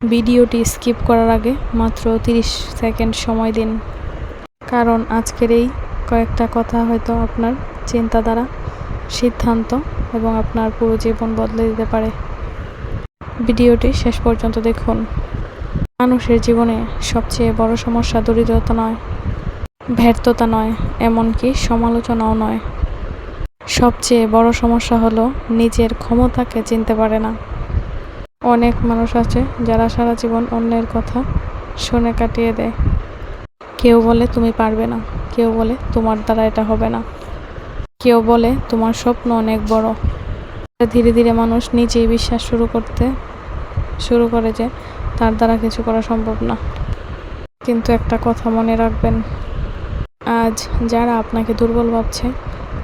ভিডিওটি স্কিপ করার আগে মাত্র 30 সেকেন্ড সময় দিন, কারণ আজকের এই কয়েকটা কথা হয়তো আপনার চিন্তাধারা, সিদ্ধান্ত এবং আপনার পুরো জীবন বদলে দিতে পারে। ভিডিওটি শেষ পর্যন্ত দেখুন। মানুষের জীবনে সবচেয়ে বড় সমস্যা দরিদ্রতা নয়, ব্যর্থতা নয়, এমনকি সমালোচনাও নয়। সবচেয়ে বড় সমস্যা হলো নিজের ক্ষমতাকে চিনতে পারে না। অনেক মানুষ আছে যারা সারা জীবন অন্যের কথা শুনে কাটিয়ে দেয়। কেউ বলে তুমি পারবে না, কেউ বলে তোমার দ্বারা এটা হবে না, কেউ বলে তোমার স্বপ্ন অনেক বড়। ধীরে ধীরে মানুষ নিজেই বিশ্বাস শুরু করে যে তার দ্বারা কিছু করা সম্ভব না। কিন্তু একটা কথা মনে রাখবেন, আজ যারা আপনাকে দুর্বল ভাবছে,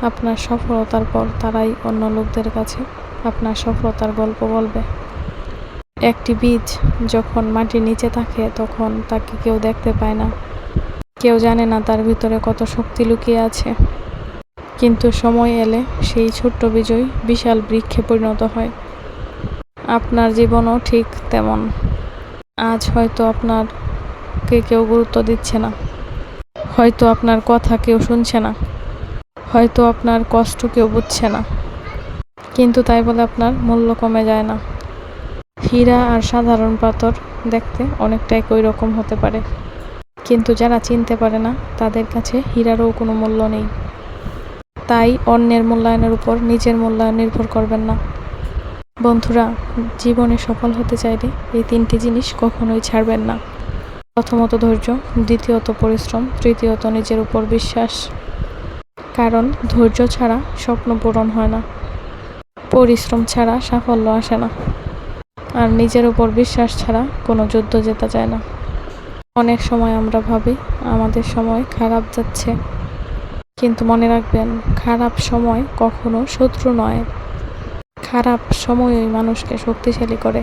আপনার সফলতার পর তারাই অন্য লোকদের কাছে আপনার সফলতার গল্প বলবে। একটি বীজ যখন মাটির নিচে থাকে তখন তাকে কেউ দেখতে পায় না, কেউ জানে না তার ভিতরে কত শক্তি লুকিয়ে আছে। কিন্তু সময় এলে সেই ছোট্ট বীজই বিশাল বৃক্ষে পরিণত হয়। আপনার জীবনও ঠিক তেমন। আজ হয়তো আপনাকে কেউ গুরুত্ব দিচ্ছে না, হয়তো আপনার কথা কেউ শুনছে না, হয়তো আপনার কষ্ট কেউ বুঝছে না, কিন্তু তাই বলে আপনার মূল্য কমে যায় না। হীরা আর সাধারণ পাথর দেখতে অনেকটা একই রকম হতে পারে, কিন্তু যারা চিনতে পারে না তাদের কাছে হীরারও কোনো মূল্য নেই। তাই অন্যের মূল্যায়নের উপর নিজের মূল্যায়ন নির্ভর করবেন না। বন্ধুরা, জীবনে সফল হতে চাইলে এই 3টি জিনিস কখনোই ছাড়বেন না। প্রথমত ধৈর্য, দ্বিতীয়ত পরিশ্রম, তৃতীয়ত নিজের উপর বিশ্বাস। কারণ ধৈর্য ছাড়া স্বপ্ন পূরণ হয় না, পরিশ্রম ছাড়া সাফল্য আসে না, আর নিজের উপর বিশ্বাস ছাড়া কোনো যুদ্ধ জেতা যায় না। অনেক সময় আমরা ভাবি আমাদের সময় খারাপ যাচ্ছে, কিন্তু মনে রাখবেন খারাপ সময় কখনো শত্রু নয়। খারাপ সময়ই মানুষকে শক্তিশালী করে।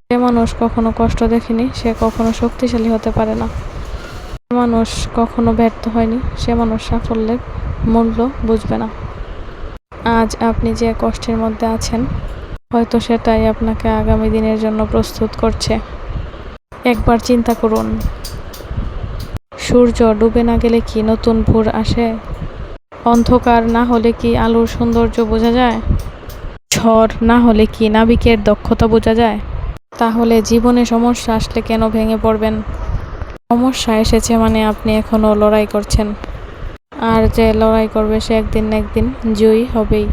যে মানুষ কখনো কষ্ট দেখেনি সে কখনো শক্তিশালী হতে পারে না। যে মানুষ কখনো ব্যর্থ হয়নি সে মানুষ সাফল্যের মূল্য বুঝবে না। আজ আপনি যে কষ্টের মধ্যে আছেন, হয়তো সেটাই আপনাকে আগামী দিনের জন্য প্রস্তুত করছে। একবার চিন্তা করুন, সূর্য ডুবে না গেলে কি নতুন ভোর আসে? অন্ধকার না হলে কি আলোর সৌন্দর্য বোঝা যায়? ঝড় না হলে কি নাবিকের দক্ষতা বোঝা যায়? তাহলে জীবনে সমস্যা আসলে কেন ভেঙে পড়বেন? সমস্যা এসেছে মানে আপনি এখনো লড়াই করছেন, আর যে লড়াই করবে সে একদিন না একদিন জয়ী হবেই।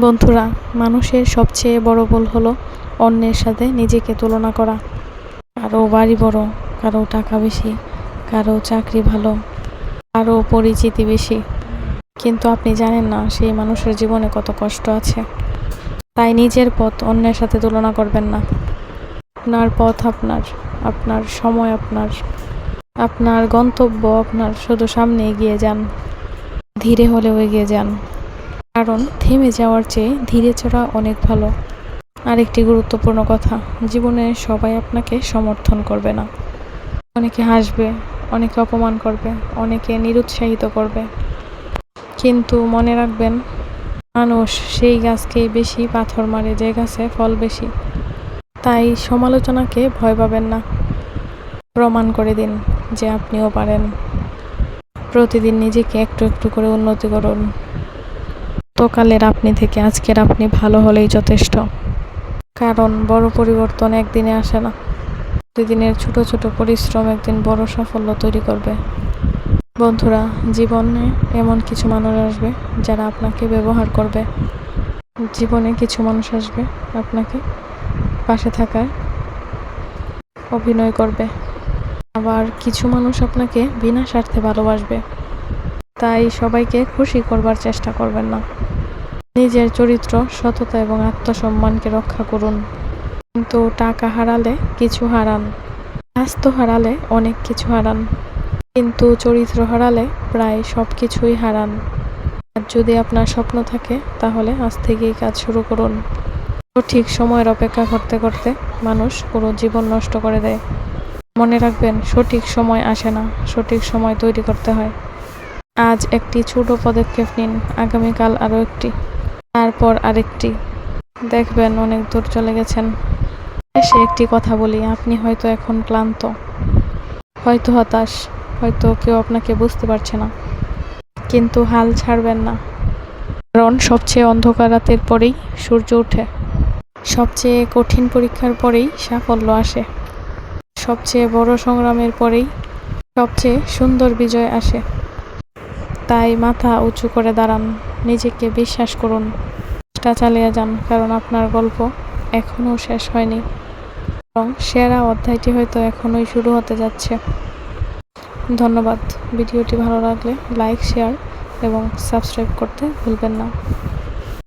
বন্ধুরা, মানুষের সবচেয়ে বড় ভুল হলো অন্যের সাথে নিজেকে তুলনা করা। কারো বাড়ি বড়, কারো টাকা বেশি, কারো চাকরি ভালো, কারো পরিচিতি বেশি, কিন্তু আপনি জানেন না সেই মানুষের জীবনে কত কষ্ট আছে। তাই নিজের পথ অন্যের সাথে তুলনা করবেন না। আপনার পথ আপনার, আপনার সময় আপনার, আপনার গন্তব্য আপনার। শুধু সামনে এগিয়ে যান, ধীরে হলেও এগিয়ে যান, কারণ থেমে যাওয়ার চেয়ে ধীরে চড়া অনেক ভালো। আরেকটি গুরুত্বপূর্ণ কথা, জীবনে সবাই আপনাকে সমর্থন করবে না। অনেকে হাসবে, অনেকে অপমান করবে, অনেকে নিরুৎসাহিত করবে, কিন্তু মনে রাখবেন মানুষ সেই গাছকেই বেশি পাথর মারে যে গাছে ফল বেশি। তাই সমালোচনাকে ভয় পাবেন না, প্রমাণ করে দিন যে আপনিও পারেন। প্রতিদিন নিজেকে একটু একটু করে উন্নতি করুন। গতকালের আপনি থেকে আজকের আপনি ভালো হলেই যথেষ্ট, কারণ বড় পরিবর্তন একদিনে আসে না। প্রতিদিনের ছোট ছোট পরিশ্রম একদিন বড় সাফল্য তৈরি করবে। বন্ধুরা, জীবনে এমন কিছু মানুষ আসবে যারা আপনাকে ব্যবহার করবে। জীবনে কিছু মানুষ আসবে আপনাকে পাশে থাকার অভিনয় করবে, আবার কিছু মানুষ আপনাকে বিনা স্বার্থে ভালোবাসবে। তাই সবাইকে খুশি করবার চেষ্টা করবেন না। নিজের চরিত্র, সততা এবং আত্মসম্মানকে রক্ষা করুন। কিন্তু টাকা হারালে কিছু হারান, স্বাস্থ্য হারালে অনেক কিছু হারান, কিন্তু চরিত্র হারালে প্রায় সব কিছুই হারান। আর যদি আপনার স্বপ্ন থাকে তাহলে আজ থেকেই কাজ শুরু করুন। সঠিক সময়ের অপেক্ষা করতে করতে মানুষ পুরো জীবন নষ্ট করে দেয়। মনে রাখবেন, সঠিক সময় আসে না, সঠিক সময় তৈরি করতে হয়। আজ একটি ছোট পদক্ষেপ নিন, আগামীকাল আরও একটি, তারপর আরেকটি। দেখবেন অনেক দূর চলে গেছেন। শেষে একটি কথা বলি, আপনি হয়তো এখন ক্লান্ত, হয়তো হতাশ, হয়তো কেউ আপনাকে বুঝতে পারছে না, কিন্তু হাল ছাড়বেন না। কারণ সবচেয়ে অন্ধকার রাতের পরেই সূর্য ওঠে, সবচেয়ে কঠিন পরীক্ষার পরেই সাফল্য আসে, সবচেয়ে বড় সংগ্রামের পরেই সবচেয়ে সুন্দর বিজয় আসে। তাই মাথা উঁচু করে দাঁড়ান, নিজেকে বিশ্বাস করুন, চেষ্টা চালিয়ে যান, কারণ আপনার গল্প এখনও শেষ হয়নি, এবং সেরা অধ্যায়টি হয়তো এখনই শুরু হতে যাচ্ছে। ধন্যবাদ। ভিডিওটি ভালো লাগলে লাইক, শেয়ার এবং সাবস্ক্রাইব করতে ভুলবেন না।